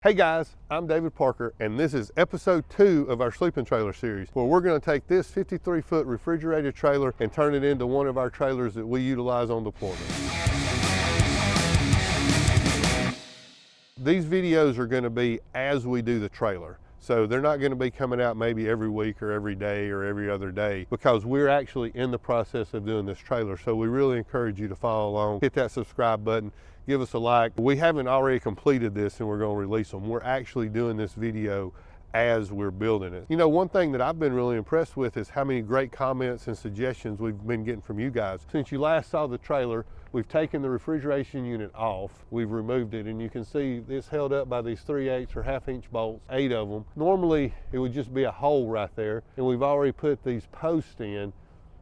Hey guys, I'm David Parker, and this is episode 2 of our sleeping trailer series, where we're going to take this 53-foot refrigerated trailer and turn it into one of our trailers that we utilize on deployment. These videos are going to be as we do the trailer. So they're not going to be coming out maybe every week or every day or every other day, because we're actually in the process of doing this trailer. So we really encourage you to follow along, hit that subscribe button, give us a like. We haven't already completed this and we're going to release them. We're actually doing this video as we're building it. You know, one thing that I've been really impressed with is how many great comments and suggestions we've been getting from you guys. Since you last saw the trailer, we've taken the refrigeration unit off, we've removed it, and you can see it's held up by these 3/8 or 1/2 inch bolts, 8 of them. Normally it would just be a hole right there, and we've already put these posts in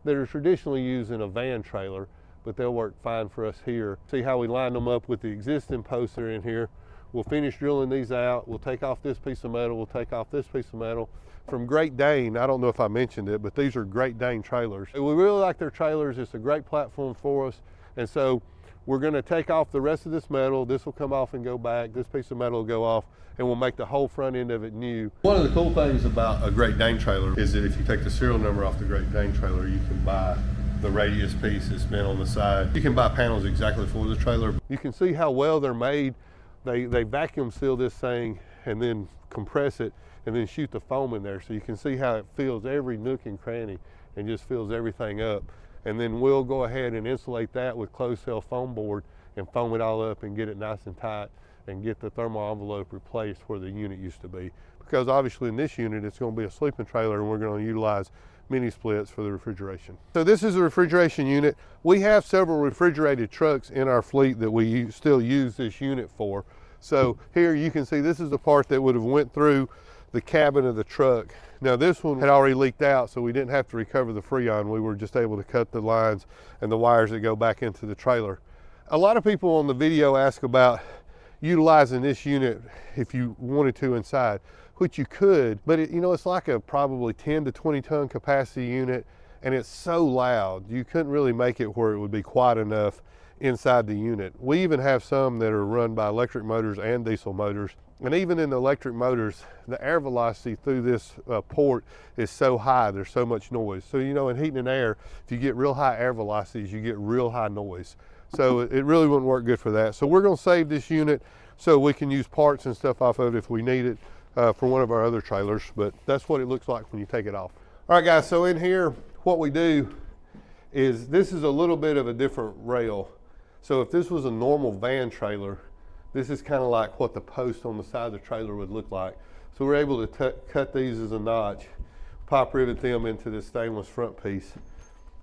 that are traditionally used in a van trailer, but they'll work fine for us here. See how we line them up with the existing posts that are in here. We'll finish drilling these out. We'll take off this piece of metal. We'll take off this piece of metal. From Great Dane, I don't know if I mentioned it, but these are Great Dane trailers. We really like their trailers. It's a great platform for us. And so we're going to take off the rest of this metal. This will come off and go back. This piece of metal will go off, and we'll make the whole front end of it new. One of the cool things about a Great Dane trailer is that if you take the serial number off the Great Dane trailer, you can buy the radius piece that's been on the side. You can buy panels exactly for the trailer. You can see how well they're made. They vacuum seal this thing and then compress it and then shoot the foam in there, so you can see how it fills every nook and cranny and just fills everything up. And then we'll go ahead and insulate that with closed cell foam board and foam it all up and get it nice and tight and get the thermal envelope replaced where the unit used to be. Because obviously in this unit it's going to be a sleeping trailer, and we're going to utilize mini splits for the refrigeration. So this is a refrigeration unit. We have several refrigerated trucks in our fleet that we still use this unit for. So here you can see this is the part that would have went through the cabin of the truck. Now this one had already leaked out, so we didn't have to recover the Freon. We were just able to cut the lines and the wires that go back into the trailer. A lot of people on the video ask about utilizing this unit if you wanted to inside, which you could, but it's like a probably 10 to 20 ton capacity unit, and it's so loud you couldn't really make it where it would be quiet enough inside the unit. We even have some that are run by electric motors and diesel motors, and even in the electric motors, the air velocity through this port is so high, there's so much noise. So in heating and air, if you get real high air velocities, you get real high noise. So it really wouldn't work good for that. So we're going to save this unit so we can use parts and stuff off of it if we need it for one of our other trailers, but that's what it looks like when you take it off. All right guys, so in here what we do is, this is a little bit of a different rail. So if this was a normal van trailer, this is kind of like what the post on the side of the trailer would look like. So we're able to cut these as a notch, pop rivet them into this stainless front piece,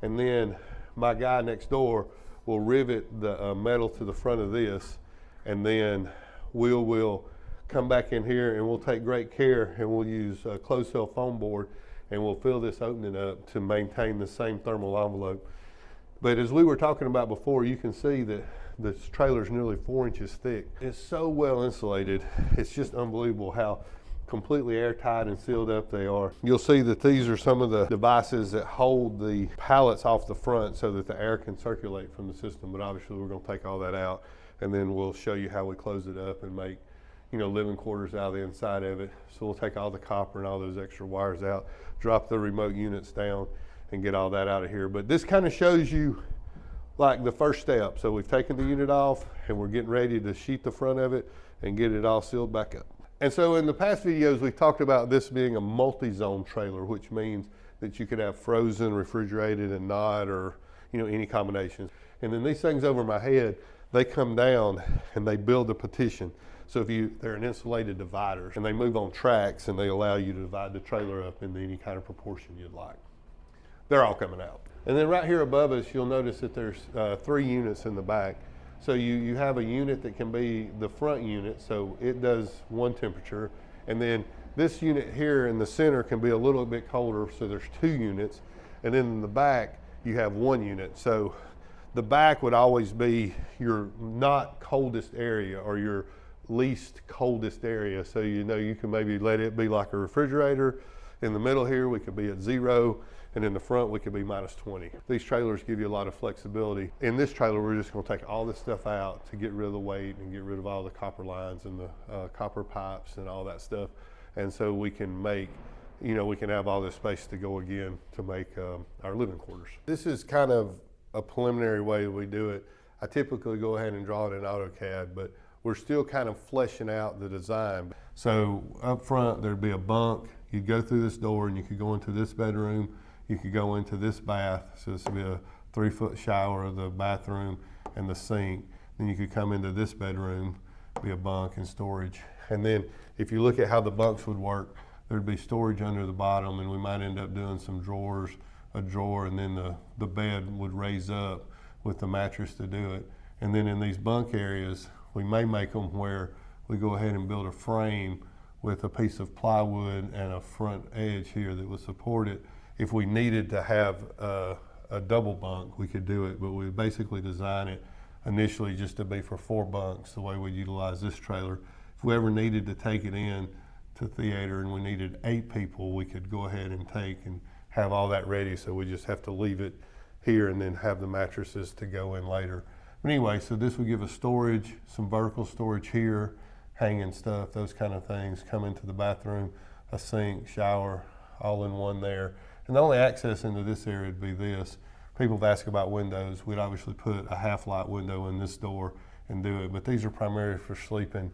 and then my guy next door will rivet the metal to the front of this, and then we'll come back in here and we'll take great care and we'll use closed cell foam board, and we'll fill this opening up to maintain the same thermal envelope. But as we were talking about before, you can see that this trailer is nearly 4 inches thick. It's so well insulated. It's just unbelievable how completely airtight and sealed up they are. You'll see that these are some of the devices that hold the pallets off the front so that the air can circulate from the system. But obviously we're going to take all that out, and then we'll show you how we close it up and make living quarters out of the inside of it. So we'll take all the copper and all those extra wires out, drop the remote units down, and get all that out of here. But this kind of shows you like the first step. So we've taken the unit off and we're getting ready to sheet the front of it and get it all sealed back up. And so in the past videos we've talked about this being a multi-zone trailer, which means that you could have frozen, refrigerated, and not, or any combinations. And then these things over my head, they come down and they build a partition. So they're an insulated divider, and they move on tracks, and they allow you to divide the trailer up into any kind of proportion you'd like. They're all coming out. And then right here above us, you'll notice that there's 3 units in the back. So you have a unit that can be the front unit, so it does one temperature. And then this unit here in the center can be a little bit colder, so there's 2 units. And then in the back, you have 1 unit. So the back would always be your not coldest area, or your least coldest area. So you can maybe let it be like a refrigerator, In the middle here, we could be at 0, and in the front, we could be -20. These trailers give you a lot of flexibility. In this trailer, we're just gonna take all this stuff out to get rid of the weight and get rid of all the copper lines and the copper pipes and all that stuff. And so we can make, we can have all this space to go again to make our living quarters. This is kind of a preliminary way we do it. I typically go ahead and draw it in AutoCAD, but we're still kind of fleshing out the design. So up front, there'd be a bunk. You'd go through this door and you could go into this bedroom. You could go into this bath. So this would be a 3-foot shower, the bathroom and the sink. Then you could come into this bedroom, be a bunk and storage. And then if you look at how the bunks would work, there'd be storage under the bottom, and we might end up doing some drawers, a drawer, and then the bed would raise up with the mattress to do it. And then in these bunk areas, we may make them where we go ahead and build a frame with a piece of plywood and a front edge here that would support it. If we needed to have a double bunk, we could do it, but we basically design it initially just to be for 4 bunks, the way we utilize this trailer. If we ever needed to take it in to theater and we needed 8 people, we could go ahead and take and have all that ready, so we just have to leave it here and then have the mattresses to go in later. But anyway, so this would give us storage, some vertical storage here, hanging stuff, those kind of things, come into the bathroom, a sink, shower, all in one there. And the only access into this area would be this. People have asked about windows. We'd obviously put a half-light window in this door and do it, but these are primarily for sleeping.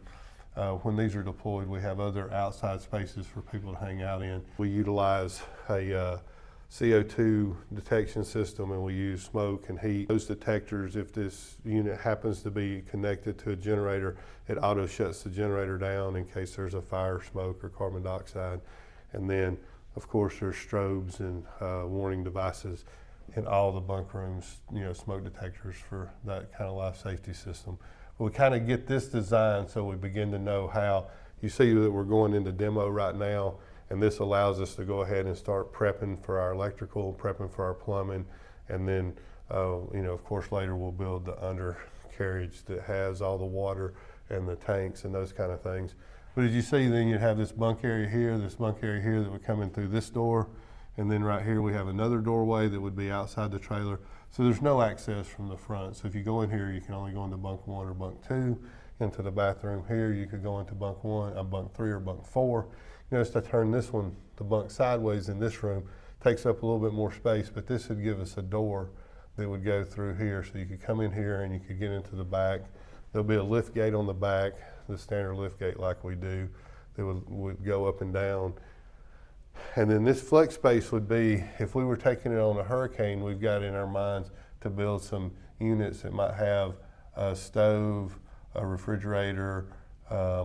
When these are deployed, we have other outside spaces for people to hang out in. We utilize a CO2 detection system, and we use smoke and heat. Those detectors, if this unit happens to be connected to a generator, it auto shuts the generator down in case there's a fire, smoke, or carbon dioxide. And then, of course, there's strobes and warning devices in all the bunk rooms, smoke detectors for that kind of life safety system. We kind of get this design so we begin to know how. You see that we're going into demo right now, and this allows us to go ahead and start prepping for our electrical, prepping for our plumbing, and then, of course, later we'll build the undercarriage that has all the water and the tanks and those kind of things. But as you see, then you have this bunk area here, this bunk area here that would come in through this door, and then right here we have another doorway that would be outside the trailer. So there's no access from the front. So if you go in here, you can only go into bunk 1 or bunk 2. Into the bathroom here, you could go into bunk 1, bunk 3, or bunk 4. Notice to turn this one, the bunk sideways in this room, takes up a little bit more space, but this would give us a door that would go through here. So you could come in here and you could get into the back. There'll be a lift gate on the back, the standard lift gate like we do, that would go up and down. And then this flex space would be, if we were taking it on a hurricane, we've got in our minds to build some units that might have a stove, a refrigerator,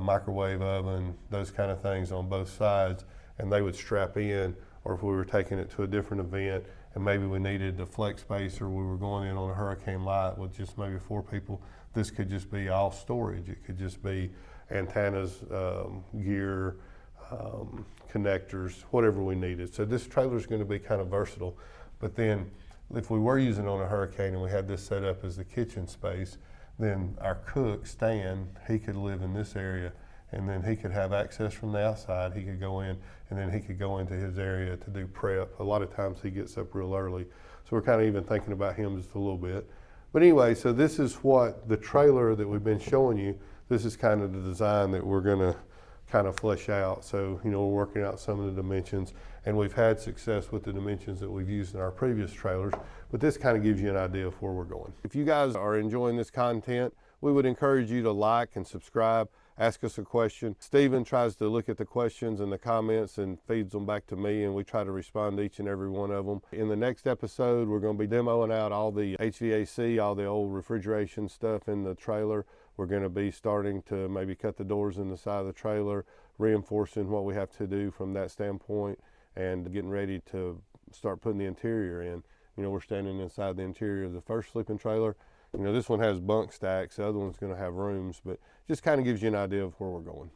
microwave oven, those kind of things on both sides, and they would strap in. Or if we were taking it to a different event and maybe we needed the flex space, or we were going in on a hurricane light with just maybe 4 people, this could just be all storage. It could just be antennas, gear, connectors, whatever we needed. So this trailer is going to be kind of versatile. But then if we were using it on a hurricane and we had this set up as the kitchen space, then our cook, Stan, he could live in this area, and then he could have access from the outside. He could go in, and then he could go into his area to do prep. A lot of times he gets up real early. So we're kind of even thinking about him just a little bit. But anyway, so this is what the trailer that we've been showing you, this is kind of the design that we're going to kind of flesh out. So, we're working out some of the dimensions, and we've had success with the dimensions that we've used in our previous trailers, but this kind of gives you an idea of where we're going. If you guys are enjoying this content, we would encourage you to like and subscribe, ask us a question. Steven tries to look at the questions and the comments and feeds them back to me, and we try to respond to each and every one of them. In the next episode, we're going to be demoing out all the HVAC, all the old refrigeration stuff in the trailer. We're going to be starting to maybe cut the doors in the side of the trailer, reinforcing what we have to do from that standpoint, and getting ready to start putting the interior in. We're standing inside the interior of the first sleeping trailer. This one has bunk stacks, the other one's going to have rooms, but just kind of gives you an idea of where we're going.